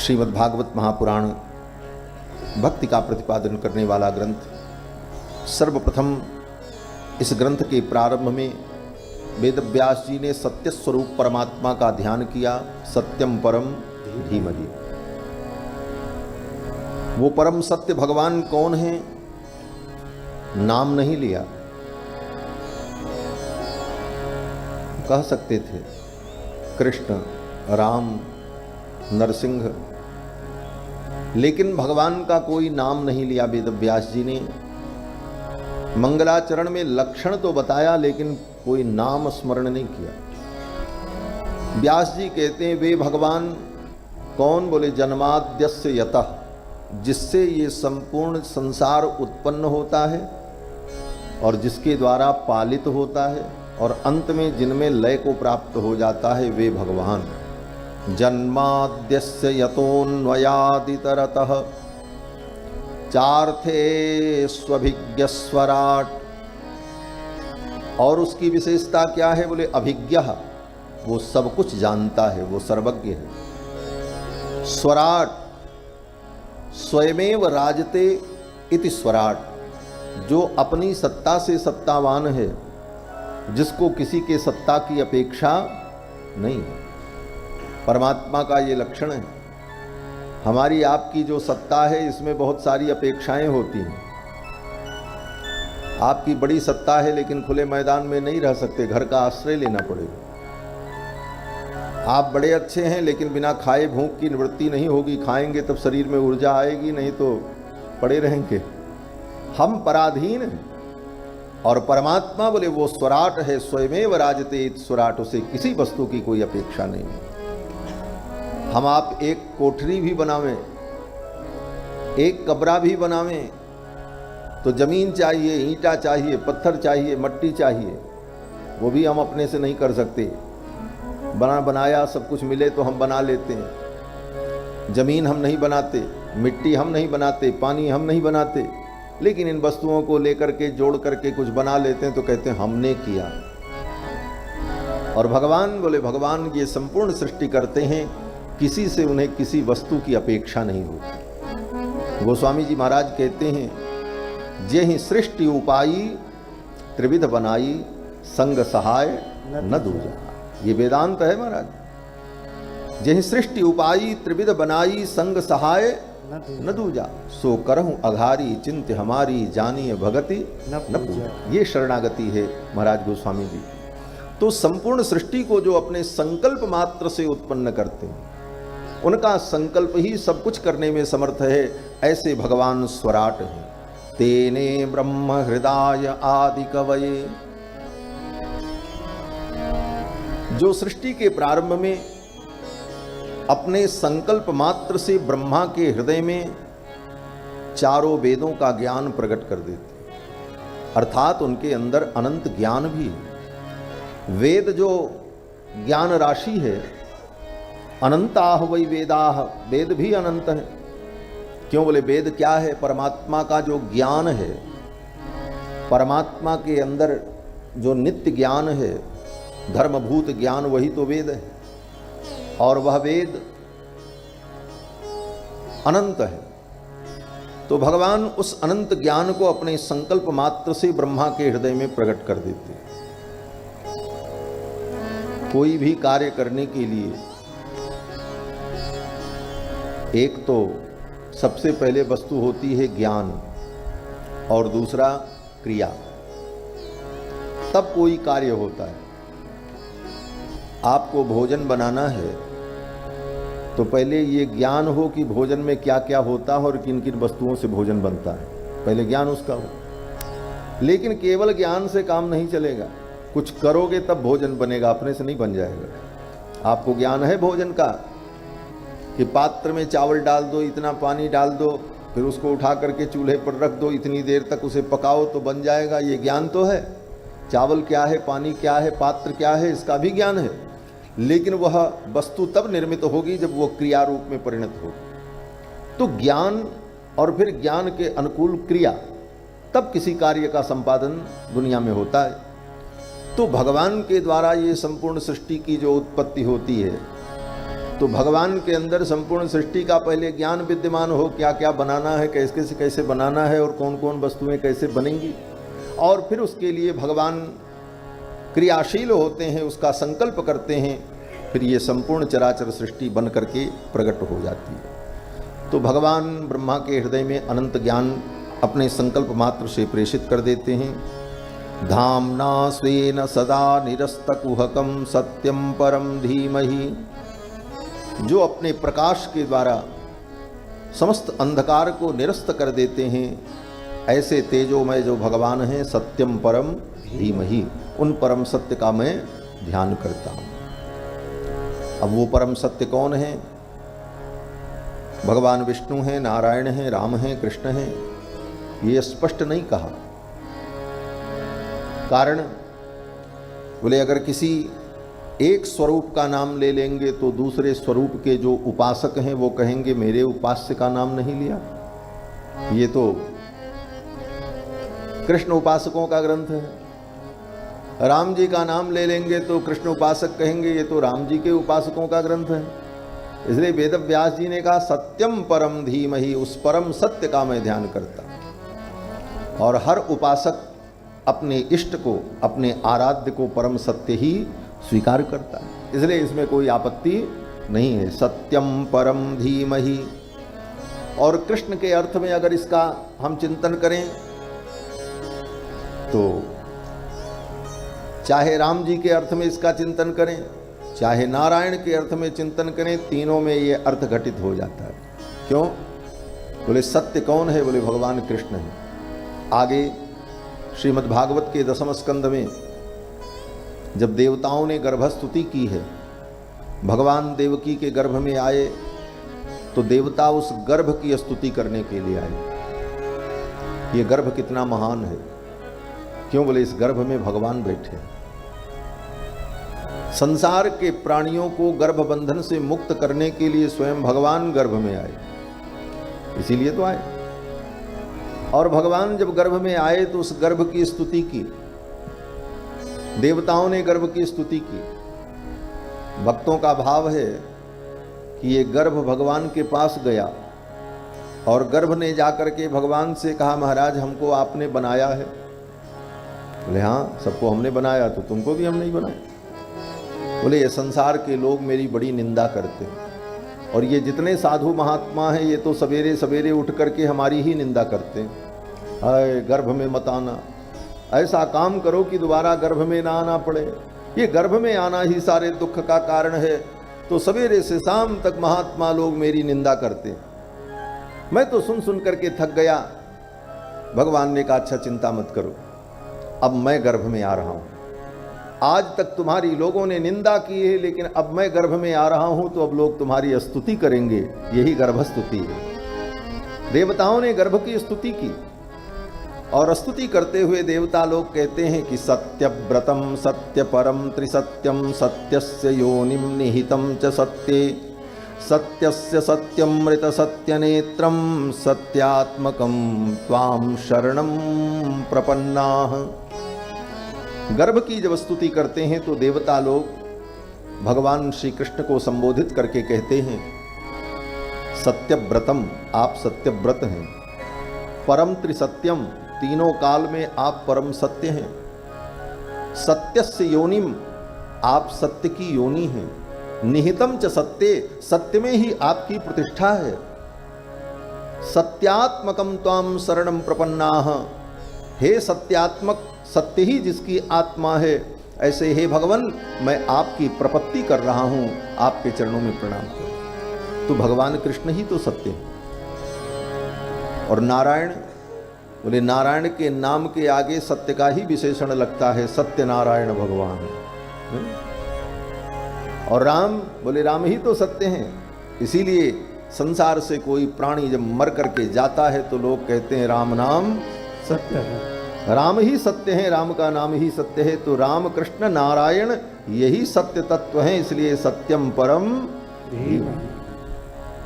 श्रीमद्भागवत महापुराण भक्ति का प्रतिपादन करने वाला ग्रंथ। सर्वप्रथम इस ग्रंथ के प्रारंभ में वेदव्यास जी ने सत्य स्वरूप परमात्मा का ध्यान किया। सत्यम परम धीमहि। वो परम सत्य भगवान कौन है? नाम नहीं लिया, कह सकते थे कृष्ण, राम, नरसिंह, लेकिन भगवान का कोई नाम नहीं लिया वेदव्यास जी ने। मंगलाचरण में लक्षण तो बताया लेकिन कोई नाम स्मरण नहीं किया। व्यास जी कहते हैं वे भगवान कौन? बोले जन्माद्यस्य यतः, जिससे ये संपूर्ण संसार उत्पन्न होता है और जिसके द्वारा पालित होता है और अंत में जिनमें लय को प्राप्त हो जाता है, वे भगवान। जन्माद्यस्य यतोऽन्वयादितरतः चार्थे स्वभिज्ञ स्वराट। और उसकी विशेषता क्या है? बोले अभिज्ञ, वो सब कुछ जानता है, वो सर्वज्ञ है। स्वराट, स्वयमेव राजते इति स्वराट, जो अपनी सत्ता से सत्तावान है, जिसको किसी के सत्ता की अपेक्षा नहीं। परमात्मा का ये लक्षण है। हमारी आपकी जो सत्ता है इसमें बहुत सारी अपेक्षाएं होती हैं। आपकी बड़ी सत्ता है लेकिन खुले मैदान में नहीं रह सकते, घर का आश्रय लेना पड़ेगा। आप बड़े अच्छे हैं लेकिन बिना खाए भूख की निवृत्ति नहीं होगी। खाएंगे तब शरीर में ऊर्जा आएगी, नहीं तो पड़े रहेंगे। हम पराधीन हैं। और परमात्मा बोले वो स्वराट है, स्वयमेव राजते इति स्वराट, उसे किसी वस्तु की कोई अपेक्षा नहीं है। हम आप एक कोठरी भी बनावें, एक कब्रा भी बनावें तो जमीन चाहिए, ईंटा चाहिए, पत्थर चाहिए, मट्टी चाहिए। वो भी हम अपने से नहीं कर सकते। बनाया सब कुछ मिले तो हम बना लेते हैं। जमीन हम नहीं बनाते, मिट्टी हम नहीं बनाते, पानी हम नहीं बनाते, लेकिन इन वस्तुओं को लेकर के जोड़ करके कुछ बना लेते हैं तो कहते हैं हमने किया। और भगवान बोले भगवान ये संपूर्ण सृष्टि करते हैं, किसी से उन्हें किसी वस्तु की अपेक्षा नहीं होती। गोस्वामी जी महाराज कहते हैं जे ही सृष्टि उपाई त्रिविध बनाई, संग सहाय न दूजा। ये वेदांत है महाराज। जे ही सृष्टि उपाई त्रिविध बनाई, संग सहाय न दूजा। सो करहूं अघारी चिंत्य हमारी, जानिए भगति न पूजा। ये शरणागति है महाराज गोस्वामी जी। तो संपूर्ण सृष्टि को जो अपने संकल्प मात्र से उत्पन्न करते हैं, उनका संकल्प ही सब कुछ करने में समर्थ है। ऐसे भगवान स्वराट हैं। तेने ब्रह्म हृदय आदि कवये, जो सृष्टि के प्रारंभ में अपने संकल्प मात्र से ब्रह्मा के हृदय में चारों वेदों का ज्ञान प्रकट कर देते, अर्थात उनके अंदर अनंत ज्ञान भी है। वेद जो ज्ञान राशि है, अनंताह वै वेदाह, वेद भी अनंत है। क्यों? बोले वेद क्या है? परमात्मा का जो ज्ञान है, परमात्मा के अंदर जो नित्य ज्ञान है, धर्मभूत ज्ञान, वही तो वेद है। और वह वेद अनंत है। तो भगवान उस अनंत ज्ञान को अपने संकल्प मात्र से ब्रह्मा के हृदय में प्रकट कर देते हैं। कोई भी कार्य करने के लिए एक तो सबसे पहले वस्तु होती है ज्ञान और दूसरा क्रिया, तब कोई कार्य होता है। आपको भोजन बनाना है तो पहले ये ज्ञान हो कि भोजन में क्या क्या होता है और किन किन वस्तुओं से भोजन बनता है, पहले ज्ञान उसका हो। लेकिन केवल ज्ञान से काम नहीं चलेगा, कुछ करोगे तब भोजन बनेगा, अपने से नहीं बन जाएगा। आपको ज्ञान है भोजन का कि पात्र में चावल डाल दो, इतना पानी डाल दो, फिर उसको उठा करके चूल्हे पर रख दो, इतनी देर तक उसे पकाओ तो बन जाएगा। ये ज्ञान तो है। चावल क्या है, पानी क्या है, पात्र क्या है, इसका भी ज्ञान है। लेकिन वह वस्तु तब निर्मित होगी जब वो क्रिया रूप में परिणत होगी। तो ज्ञान और फिर ज्ञान के अनुकूल क्रिया, तब किसी कार्य का संपादन दुनिया में होता है। तो भगवान के द्वारा ये संपूर्ण सृष्टि की जो उत्पत्ति होती है, तो भगवान के अंदर संपूर्ण सृष्टि का पहले ज्ञान विद्यमान हो, क्या क्या बनाना है, कैसे से कैसे बनाना है और कौन कौन वस्तुएं कैसे बनेंगी, और फिर उसके लिए भगवान क्रियाशील होते हैं, उसका संकल्प करते हैं, फिर ये संपूर्ण चराचर सृष्टि बन करके प्रकट हो जाती है। तो भगवान ब्रह्मा के हृदय में अनंत ज्ञान अपने संकल्प मात्र से प्रेषित कर देते हैं। धाम्ना स्वेन सदा निरस्तकुहकम सत्यम परम धीमहि, जो अपने प्रकाश के द्वारा समस्त अंधकार को निरस्त कर देते हैं, ऐसे तेजोमय जो भगवान हैं, सत्यम परम धीमहि, उन परम सत्य का मैं ध्यान करता हूँ। अब वो परम सत्य कौन है? भगवान विष्णु हैं, नारायण हैं, राम हैं, कृष्ण हैं, ये स्पष्ट नहीं कहा। कारण बोले अगर किसी एक स्वरूप का नाम ले लेंगे तो दूसरे स्वरूप के जो उपासक हैं वो कहेंगे मेरे उपास्य का नाम नहीं लिया। ये तो कृष्ण उपासकों का ग्रंथ है। राम जी का नाम ले लेंगे तो कृष्ण उपासक कहेंगे ये तो राम जी के उपासकों का ग्रंथ है। इसलिए वेद व्यास जी ने कहा सत्यम परम धीमहि, उस परम सत्य का मैं ध्यान करता। और हर उपासक अपने इष्ट को, अपने आराध्य को परम सत्य ही स्वीकार करता है, इसलिए इसमें कोई आपत्ति नहीं है। सत्यम परम धीमहि। और कृष्ण के अर्थ में अगर इसका हम चिंतन करें तो चाहे राम जी के अर्थ में इसका चिंतन करें, चाहे नारायण के अर्थ में चिंतन करें, तीनों में ये अर्थ घटित हो जाता है। क्यों? बोले सत्य कौन है? बोले भगवान कृष्ण है। आगे श्रीमद् भागवत के 10वें स्कंद में जब देवताओं ने गर्भस्तुति की है, भगवान देवकी के गर्भ में आए तो देवता उस गर्भ की स्तुति करने के लिए आए। ये गर्भ कितना महान है। क्यों? बोले इस गर्भ में भगवान बैठे। संसार के प्राणियों को गर्भ बंधन से मुक्त करने के लिए स्वयं भगवान गर्भ में आए, इसीलिए तो आए। और भगवान जब गर्भ में आए तो उस गर्भ की स्तुति की, देवताओं ने गर्भ की स्तुति की। भक्तों का भाव है कि ये गर्भ भगवान के पास गया और गर्भ ने जाकर के भगवान से कहा महाराज हमको आपने बनाया है। बोले हाँ सबको हमने बनाया, तो तुमको भी हमने ही बनाया। बोले ये संसार के लोग मेरी बड़ी निंदा करते हैं और ये जितने साधु महात्मा हैं ये तो सवेरे सवेरे उठ करके हमारी ही निंदा करते हैं। हाय गर्भ में मत आना, ऐसा काम करो कि दोबारा गर्भ में ना आना पड़े। ये गर्भ में आना ही सारे दुख का कारण है। तो सवेरे से शाम तक महात्मा लोग मेरी निंदा करते। मैं तो सुन सुन करके थक गया। भगवान ने कहा अच्छा चिंता मत करो, अब मैं गर्भ में आ रहा हूं। आज तक तुम्हारी लोगों ने निंदा की है, लेकिन अब मैं गर्भ में आ रहा हूं तो अब लोग तुम्हारी स्तुति करेंगे। यही गर्भस्तुति है। देवताओं ने गर्भ की स्तुति की और स्तुति करते हुए देवता लोग कहते हैं कि सत्यव्रतम सत्य परम त्रिसत्यम सत्यस्य योनिम निहितम च सत्ये सत्यस्य सत्यमृत सत्यनेत्रम सत्यात्मकम त्वाम शरणम प्रपन्नाः। गर्भ की जब स्तुति करते हैं तो देवता लोग भगवान श्री कृष्ण को संबोधित करके कहते हैं सत्यव्रतम, आप सत्यव्रत हैं। परम त्रिसत्यम, तीनों काल में आप परम सत्य हैं। सत्यस्य योनिम, आप सत्य की योनि हैं। निहितम च सत्ये, सत्य में ही आपकी प्रतिष्ठा है। सत्यात्मकम त्वाम शरणम प्रपन्नाः, हे सत्यात्मक, सत्य ही जिसकी आत्मा है, ऐसे हे भगवान मैं आपकी प्रपत्ति कर रहा हूं, आपके चरणों में प्रणाम करो। तो भगवान कृष्ण ही तो सत्य है। और नारायण, बोले नारायण के नाम के आगे सत्य का ही विशेषण लगता है, सत्य नारायण भगवान। और राम, बोले राम ही तो सत्य हैं। इसीलिए संसार से कोई प्राणी जब मर करके जाता है तो लोग कहते हैं राम नाम सत्य है, राम ही सत्य है, राम का नाम ही सत्य है। तो राम कृष्ण नारायण यही सत्य तत्व है, इसलिए सत्यम परम धीमहि।